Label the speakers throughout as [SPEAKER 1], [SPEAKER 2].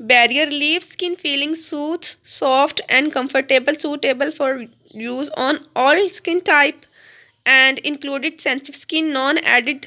[SPEAKER 1] barrier, leave skin feeling soothed, soft and comfortable, suitable for use on all skin type and included sensitive skin. Non-added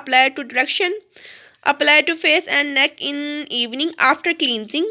[SPEAKER 1] apply to direction, apply to face and neck in evening after cleansing.